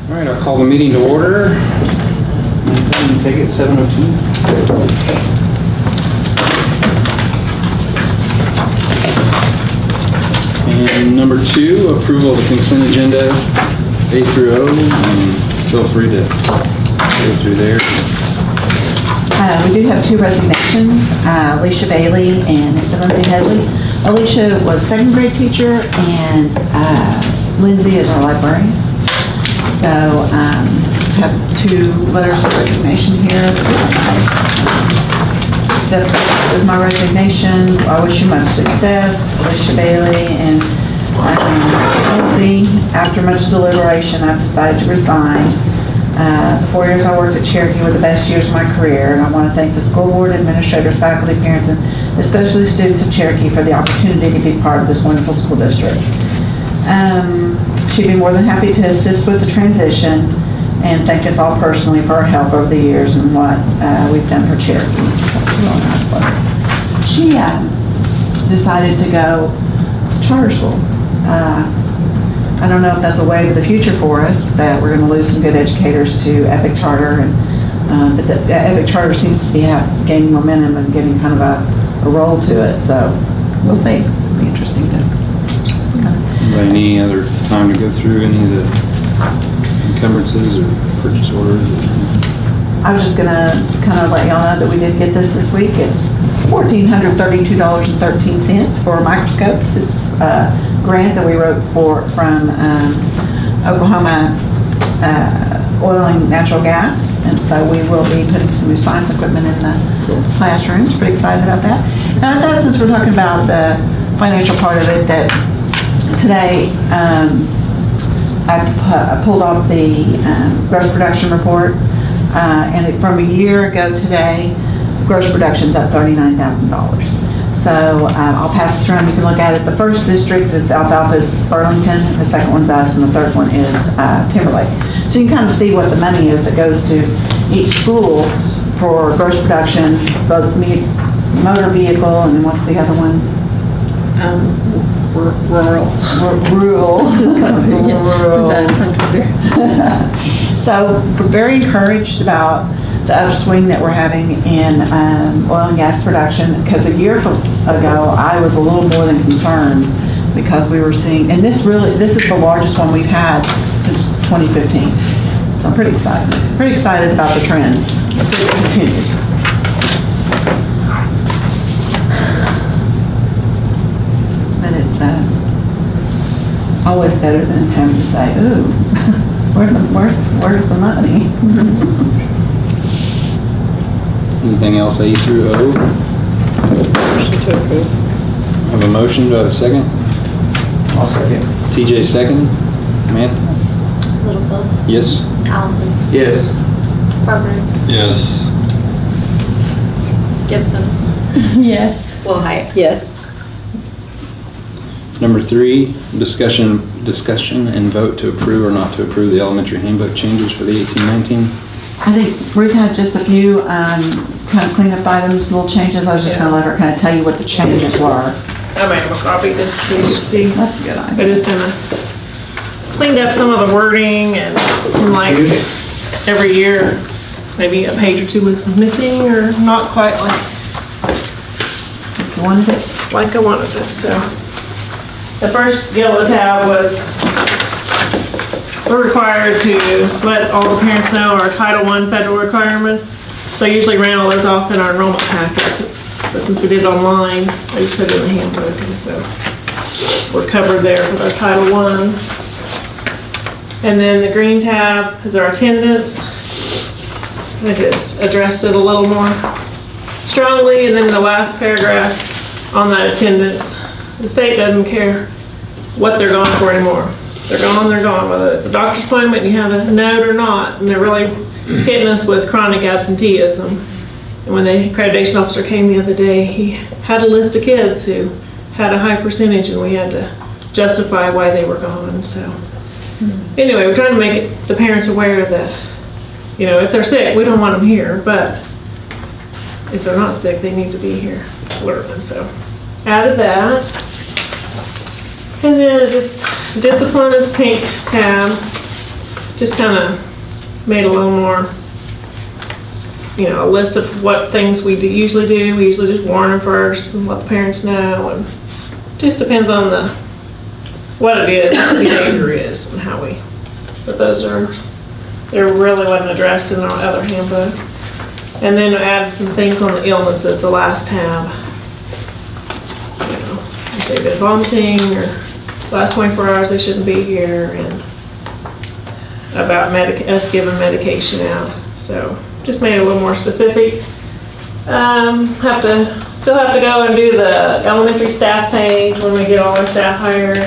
All right, I'll call the meeting to order. And take it 7:02. And number 2, approval of the consent agenda A through O. Feel free to go through there. We do have 2 resignations, Alicia Bailey and Lindsay Headley. Alicia was 2nd grade teacher and Lindsay is our librarian. So have 2 letters of resignation here. Accept this as my resignation. I wish you much success, Alicia Bailey and Lindsay. After much deliberation, I've decided to resign. The 4 years I worked at Cherokee were the best years of my career, and I want to thank the school board, administrators, faculty, parents, and especially students of Cherokee for the opportunity to be part of this wonderful school district. She'd be more than happy to assist with the transition and thank us all personally for our help over the years and what we've done for Cherokee. So, it's a really nice letter. She decided to go charter school. I don't know if that's a way to the future for us, that we're going to lose some good educators to Epic Charter, and but the Epic Charter seems to be gaining momentum and getting kind of a roll to it. So we'll see. It'll be interesting to. Any other time to go through any of the encumbrances or purchase orders? I was just going to kind of let y'all know that we did get this week. It's $1,432.13 for microscopes. It's a grant that we wrote from Oklahoma Oil and Natural Gas, and so we will be putting some new science equipment in the classrooms. Pretty excited about that. And I thought, since we're talking about the financial part of it, that today I pulled off the gross production report, and from a year ago today, gross production's up $39,000. So I'll pass this around. You can look at it. The first district is alfalfa is Burlington. The second one's us, and the third one is Timberlake. So you can kind of see what the money is that goes to each school for gross production, both motor vehicle, and then what's the other one? Rural. So we're very encouraged about the upswing that we're having in oil and gas production, because a year ago I was a little more than concerned, because we were seeing, and this is the largest one we've had since 2015. So I'm pretty excited about the trend as it continues. But it's always better than having to say, ooh, where's the money? Anything else A through O? Motion to approve. I have a motion. Do I have a second? I'll second. TJ second. Samantha? Littlefield, Yes. Allison, Yes. Parker, Yes. Gibson, Yes. Wilhite. Yes. Number 3, discussion and vote to approve or not to approve the elementary handbook changes for the 18-19. I think Ruth had just a few kind of cleanup items, little changes. I was just going to let her kind of tell you what the changes were. I made him a copy just so you can see. That's a good I idea. just kind of cleaned up some of the wording, and it seemed like every year maybe a page or 2 was missing or not quite like You wanted it? I wanted it. So the first yellow tab was, we're required to let all the parents know our Title I federal requirements. So I usually ran all those off in our enrollment packets, but since we did it online, I just put it in the handbook, and so we're covered there with our Title I. And then the green tab is our attendance. I just addressed it a little more strongly, and then the last paragraph on that attendance, the state doesn't care what they're gone for anymore. They're gone, whether it's a doctor's appointment, you have a note or not, and they're really hitting us with chronic absenteeism. And when the accreditation officer came the other day, he had a list of kids who had a high percentage, and we had to justify why they were gone. So anyway, we're trying to make the parents aware that, you know, if they're sick, we don't want them here, but if they're not sick, they need to be here learning. So added that. And then just discipline is pink tab. just kind of made a little more, a list of what things we usually do. We usually just warn them first and let the parents know, and just depends on what it is, what the behavior is, and how we. But they really wasn't addressed in our other handbook. And then add some things on the illnesses, the last tab. If they've been vomiting or last 24 hours they shouldn't be here, and about us giving medication out. So just made it a little more specific. Still have to go and do the elementary staff page when we get all our staff hired.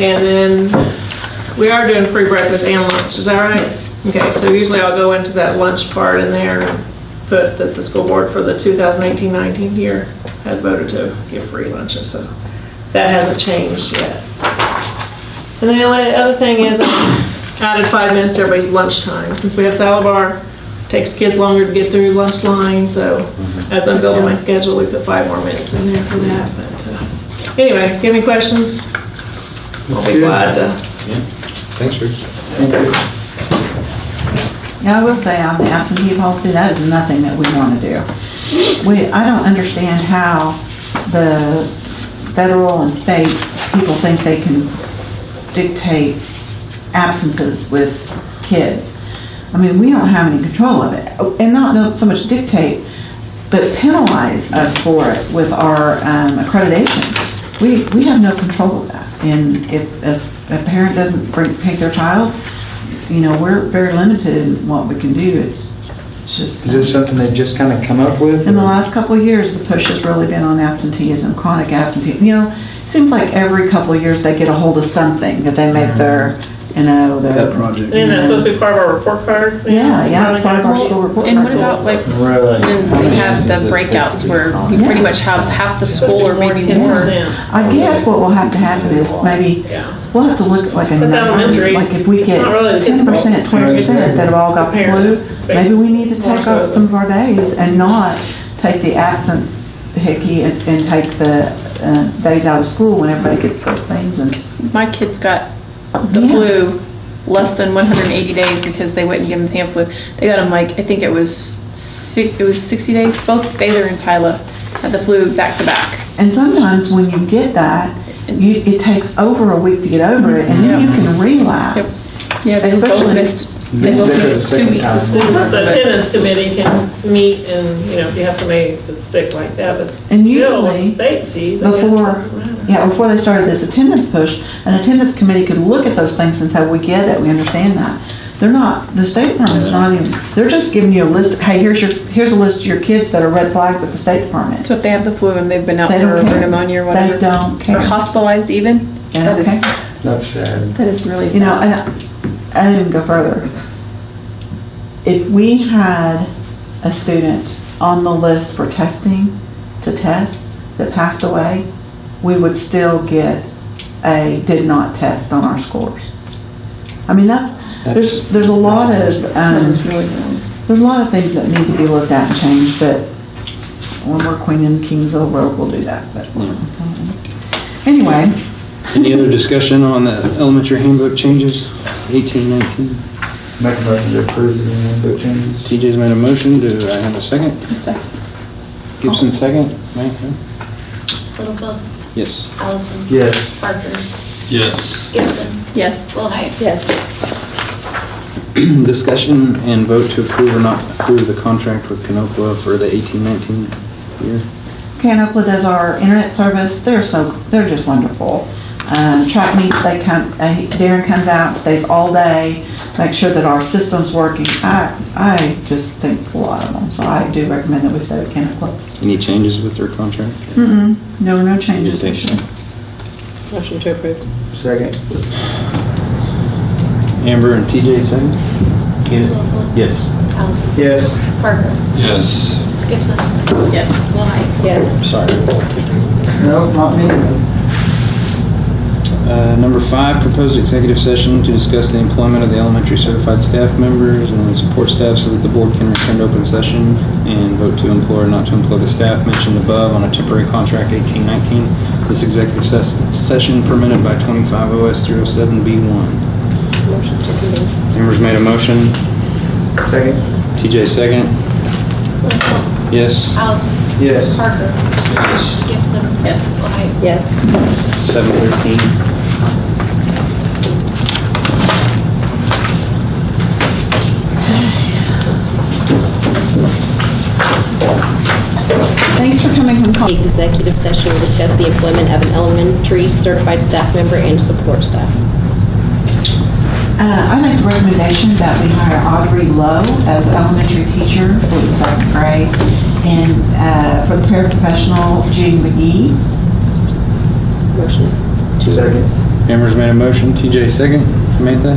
And then we are doing free breakfast and lunch, is that right? Okay, so usually I'll go into that lunch part in there and put that the school board for the 2018-19 year has voted to give free lunches, so that hasn't changed yet. And then the only other thing is I added 5 minutes to everybody's lunchtime. Since we have salad bar, takes kids longer to get through lunch line, so as I'm building my schedule, we put 5 more minutes in there for that. But anyway, give me questions. I'll be glad to. Yeah. Thanks, Bruce. Yeah, I will say on the absentee policy, that is nothing that we want to do. I don't understand how the federal and state people think they can dictate absences with kids. I mean, we don't have any control of it. And not so much dictate, but penalize us for it with our accreditation. We have no control of that. And if a parent doesn't take their child, we're very limited in what we can do. It's just... Is this something they've just kind of come up with? In the last couple of years, the push has really been on absenteeism, chronic absenteeism. It seems like every couple of years they get a hold of something that they make their, That project. And that's supposed to be part of our report card? Yeah, it's part of our school report. And what about like Really? when we have the breakouts where we pretty much have half the school or maybe more? 10%. I guess what will have to happen is maybe Yeah. we'll have to look like a But the number, elementary, like if we it's get not really the kids' 10%, fault. 20% that have all got the Parents flu, maybe we need to more take so up some of our days and not take the absence hickey and take the days out of school when everybody gets those things. And My kids got the flu less than 180 days because they wouldn't give them Tamiflu. They got them I think it was 60 days. Both Baylor and Tyler had the flu back to back. And sometimes when you get that, it takes over a week to get over it, and then you can relapse. Yeah, they both missed 2 weeks of school. The attendance committee can meet and, if you have somebody that's sick like that, but And still, what the usually, state sees, I guess, doesn't matter. before they started this attendance push, an attendance committee could look at those things and say, we get it, we understand that. They're not, the State Department's not even, they're just giving you a list, hey, here's a list of your kids that are red flagged with the State Department. So if they have the flu and they've been out They for don't care. pneumonia or whatever. They don't care. Or hospitalized even. They That don't is, care. That's sad. that is really sad. And I didn't even go further. If we had a student on the list for testing to test that passed away, we would still get a did not test on our scores. I mean, there's a lot of there's a lot of things that need to be looked at and changed, but when we're Queen and Kingsville Road, we'll do that. But anyway. Any other discussion on the elementary handbook changes, 18-19? Make a motion to approve the handbook changes. TJ's made a motion. Do I have a second? A second. Gibson, second. Mike? Littlefeld, Yes. Allison. Yes. Parker, Yes. Gibson, Yes. Willhite. Yes. Discussion and vote to approve or not approve the contract with Canopla for the 18-19 year. Canopla does our internet service. They're just wonderful. Track meets, Darren comes out, stays all day, make sure that our system's working. I just think a lot of them, so I do recommend that we stay with Canopla. Any changes with their contract? No changes this year. Motion to approve. Second. Amber and TJ second? Littlefeld, Yes. Allison. Yes. Parker, Yes. Gibson, Yes. Willhite. Yes. Sorry. No, not me. Number 5, proposed executive session to discuss the employment of the elementary certified staff members and support staff so that the board can return to open session and vote to employ or not to employ the staff mentioned above on a temporary contract 18-19. This executive session permitted by 25 OS 307B1. Motion to convene. Amber's made a motion. Second. TJ second. Roll call. Yes. Allison. Yes. Parker. Yes. Gibson. Yes. White. Yes. 7:13. Thanks for coming from The executive session will discuss the employment of an elementary certified staff member and support staff. I make the recommendation that we hire Audrey Lowe as elementary teacher for the second grade, and for the paraprofessional, Judy McGee. Motion. Second. Amber's made a motion. TJ second. Samantha?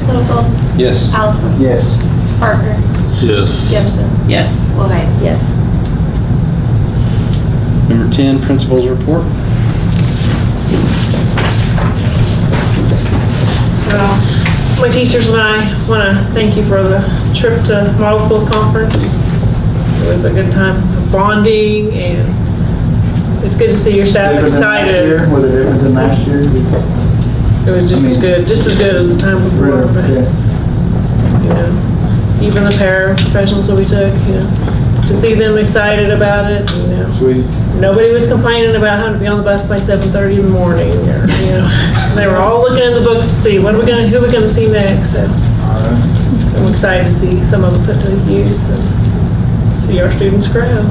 Littlefield. Yes. Allison. Yes. Parker. Yes. Gibson. Yes. White. Yes. Number 10, principal's report. Well, my teachers and I want to thank you for the trip to Model Schools Conference. It was a good time of bonding, and it's good to see your staff Different than last year? excited. Was it different than last year? It was just as good as the time before. But, Okay. you know, even the paraprofessionals that we took, you know, to see them excited about it, you know. Sweet. Nobody was complaining about having to be on the bus by 7:30 in the morning, or, you know, they were all looking in the book to see who we're gonna see next. So All right. I'm excited to see some of them put to use and see our students grow.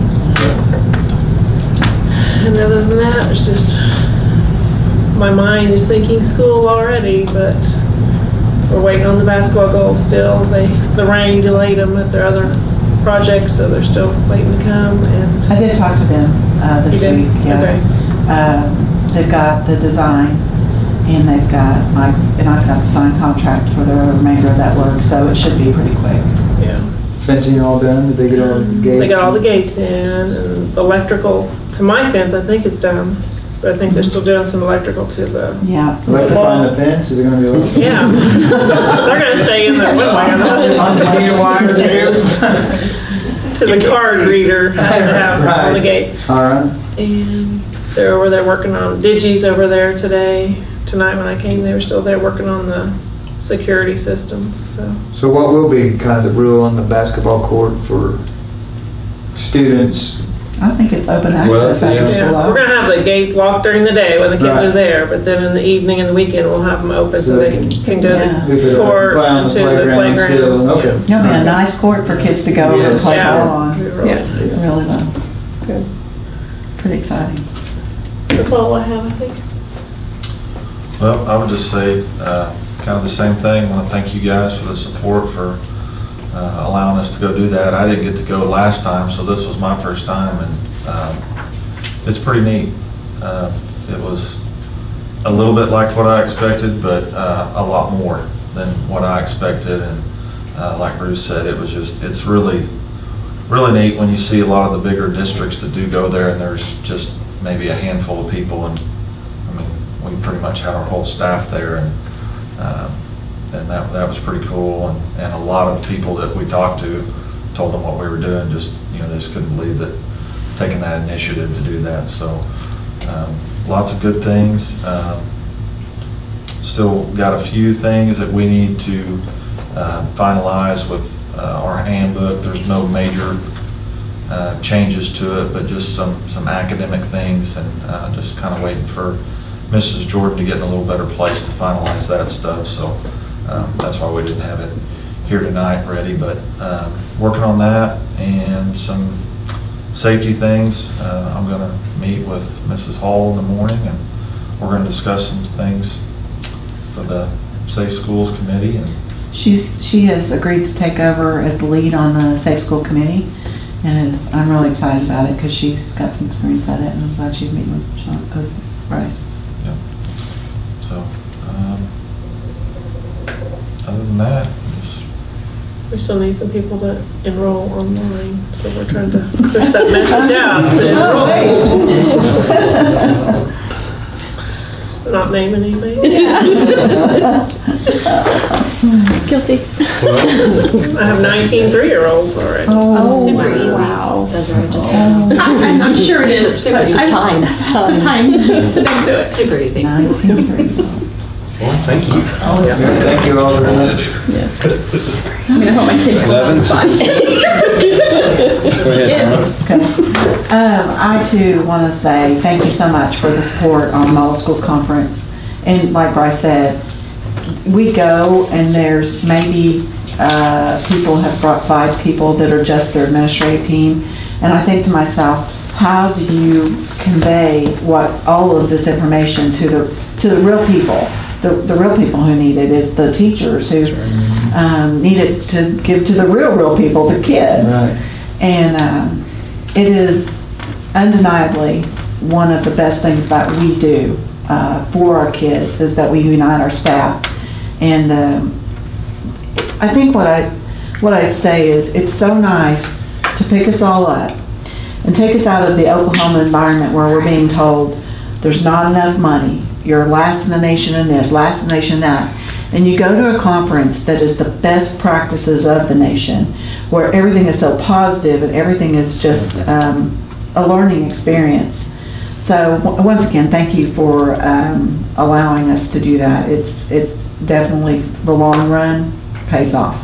And other than that, it's just, my mind is thinking school already, but we're waiting on the basketball goals still. The rain delayed them at their other projects, so they're still waiting to come. And I did talk to them this You did? week. Yeah. Okay. They've got the design, and they've got and I've got the signed contract for the remainder of that work, so it should be pretty quick. yeah, Fencing all done? Did they get all the gates? they got all the gates in, and electrical to my fence I think is done, but I think they're still doing some electrical to the. Yeah. Electrifying the fence? Is it gonna be electrified? Yeah, they're gonna stay in there one way or Onto another. the wire too? To the card reader has to have on the gate. All right. And they're over there working on Digi's over there today. Tonight when I came, they were still there working on the security systems. So what will be kind of the rule on the basketball court for students? I think it's open Well, access after yeah. Yeah, school we're gonna have the gates locked during the day when the kids Right. are there, but then in the evening and the weekend we'll have them open so they can go Yeah. to If the they're court play on and the to the playground still, playground. okay. It'll be a Okay. nice court for kids to go and Yes. play Yeah. ball on. Yes. It really will. Good. Pretty exciting. That's all I have, I think. Well, I would just say kind of the same thing. I want to thank you guys for the support for allowing us to go do that. I didn't get to go last time, so this was my first time, and it's pretty neat. It was a little bit like what I expected, but a lot more than what I expected. And like Bruce said, it's really neat when you see a lot of the bigger districts that do go there, and there's just maybe a handful of people, and I mean, we pretty much had our whole staff there, and that was pretty cool. And a lot of people that we talked to told them what we were doing, just, you know, they just couldn't believe that, taking that initiative to do that. So lots of good things. Still got a few things that we need to finalize with our handbook. There's no major changes to it, but just some academic things, and just kind of waiting for Mrs. Jordan to get in a little better place to finalize that stuff. So that's why we didn't have it here tonight ready, but working on that and some safety things. I'm going to meet with Mrs. Hall in the morning, and we're going to discuss some things for the Safe Schools Committee. And She has agreed to take over as the lead on the Safe School Committee, and I'm really excited about it because she's got some experience at it, and I'm glad she's meeting with Bryce. yeah. So other than that, just We still need some people to enroll online, so we're trying to push that message out. to enroll. Not naming anybody. Guilty. I have 19 3-year-olds already. Oh, Super easy. Wow. Those are just I'm sure it is. super easy. but Time. Time. So don't do it. Super easy. 19. Well, thank you. Thank you all very much. I'm gonna hope my kids. 11. Fun. Go ahead, Donna. I too want to say thank you so much for the support on Model Schools Conference. And like Bryce said, we go and there's maybe people have brought 5 people that are just their administrative team. And I think to myself, how do you convey what all of this information to the real people? The real people who need it is the teachers who need it to give to the real people, the kids. Right. And it is undeniably one of the best things that we do for our kids is that we unite our staff. And I think what I'd say is it's so nice to pick us all up and take us out of the Oklahoma environment where we're being told there's not enough money. You're last in the nation in this, last in the nation in that. And you go to a conference that is the best practices of the nation, where everything is so positive and everything is just a learning experience. So once again, thank you for allowing us to do that. It's definitely, the long run pays off.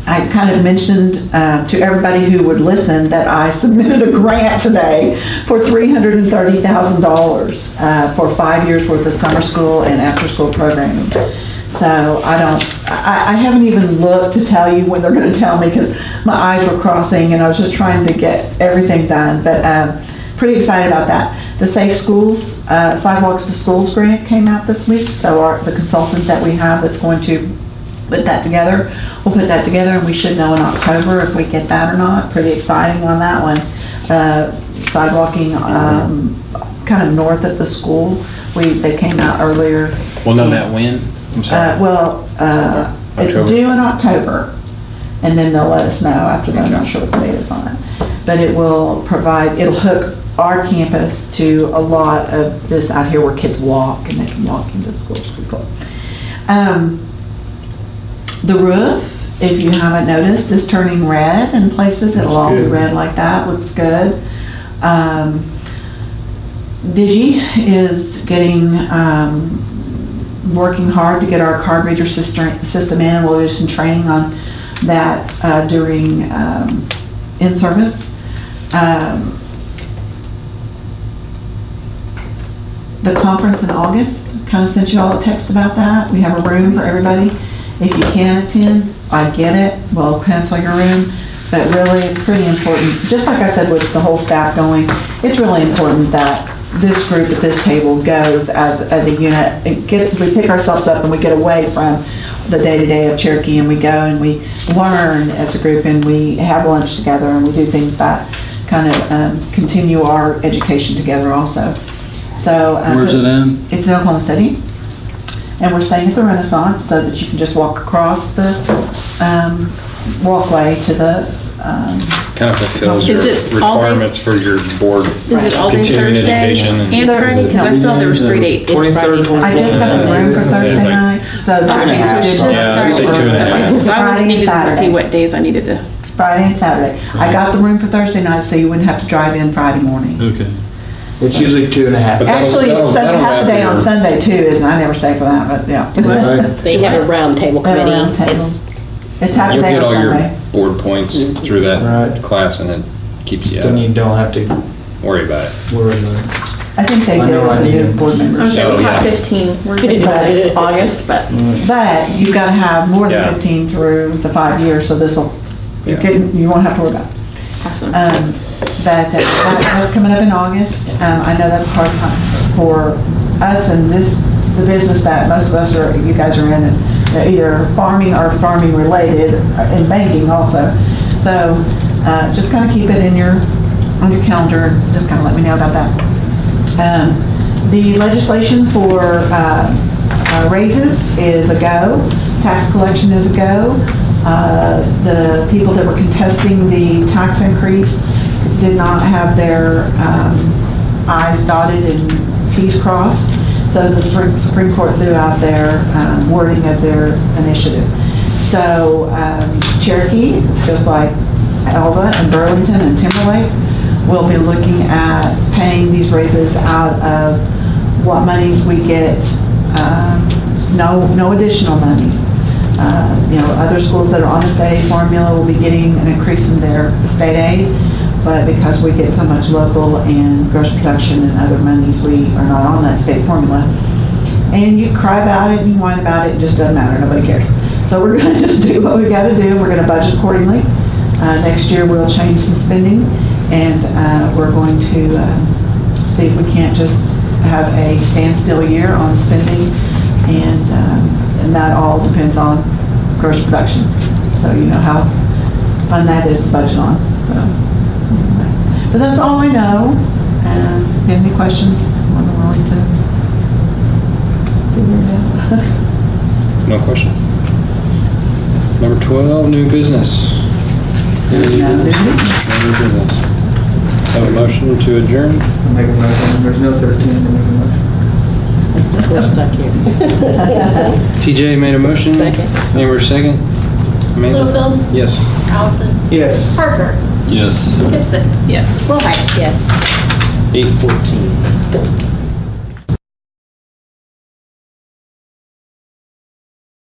I kind of mentioned to everybody who would listen that I submitted a grant today for $330,000 for 5 years worth of summer school and after school programming. So I haven't even looked to tell you when they're going to tell me because my eyes were crossing and I was just trying to get everything done. But pretty excited about that. The Safe Schools, Sidewalks to Schools grant came out this week. So the consultant that we have that's going to put that together, we'll put that together and we should know in October if we get that or not. Pretty exciting on that one. Sidewalking kind of north of the school. They came out earlier. We'll know that when? I'm sorry. It's October. due in October, and then they'll let us know after that. I'm not sure what the date is on it. But it'll hook our campus to a lot of this out here where kids walk, and they can walk into school. It's pretty cool. The roof, if you haven't noticed, is turning red in places. It'll all be red like that. Looks good. Digi is working hard to get our card reader system in, and we'll do some training on that during in-service. The conference in August, kind of sent you all a text about that. We have a room for everybody. If you can't attend, I get it. We'll cancel your room. But really, it's pretty important. Just like I said with the whole staff going, it's really important that this group at this table goes as a unit. We pick ourselves up and we get away from the day-to-day of Cherokee, and we go and we learn as a group, and we have lunch together, and we do things that kind of continue our education together also. So Where's it in? It's in Oklahoma City, and we're staying at the Renaissance so that you can just walk across the walkway to the Kind of fulfills your Is it all day- requirements for your board Is it all day continuing Thursday education. and Friday? Because I saw there was 3 dates. 23rd, I just got the room for It's Thursday like- night, so Okay, so it's just Yeah, I'd say 2.5. Because I was Friday and needed to see Saturday. what days I needed to. Friday and Saturday. I got the room for Thursday night, so you wouldn't have to drive in Friday morning. Okay. It's usually 2.5. But that'll- Actually, it's that'll half a wrap day on your- Sunday too, isn't it? I never say for that, but yeah. They have a round table They have a committee. round table. It's It's half a You'll day get on all your Sunday. board points through that Right. class, and it keeps you Then you out. don't have to Worry about it. worry about it. I think they I did know it I with the need new them. board I'm members. sure we'll Oh, have yeah. 15. We're going to next August, but But you've got to have more than Yeah. 15 through the 5 years, so this'll, Yeah. you won't have to worry about it. awesome. That's coming up in August. I know that's a hard time for us and the business that most of us you guys are in, either farming or farming related, and banking also. So just kind of keep it on your calendar, and just kind of let me know about that. The legislation for raises is a go. Tax collection is a go. The people that were contesting the tax increase did not have their I's dotted and T's crossed. So the Supreme Court threw out their wording of their initiative. So Cherokee, just like Alva and Burlington and Timberlake, will be looking at paying these raises out of what monies we get, no additional monies. Other schools that are on the state aid formula will be getting an increase in their state aid, but because we get so much local and gross production and other monies, we are not on that state formula. And you cry about it and you whine about it, it just doesn't matter, nobody cares. So we're gonna just do what we gotta do, we're gonna budget accordingly. Next year we'll change some spending, and we're going to see if we can't just have a standstill year on spending, and that all depends on gross production. So you know how fun that is to budget on. But that's all I know. If you have any questions, I'm willing to figure it out. No questions. Number 12, new business. Any No new business? No new business. Have a motion to adjourn? I'll make a motion. There's no 13 to make a motion. We're stuck here. TJ made a motion. Second. Amber, second. Amanda? Littlefield, Yes. Allison, Yes. Parker, Yes. Gibson. Yes. Willhite. Yes. 8:14.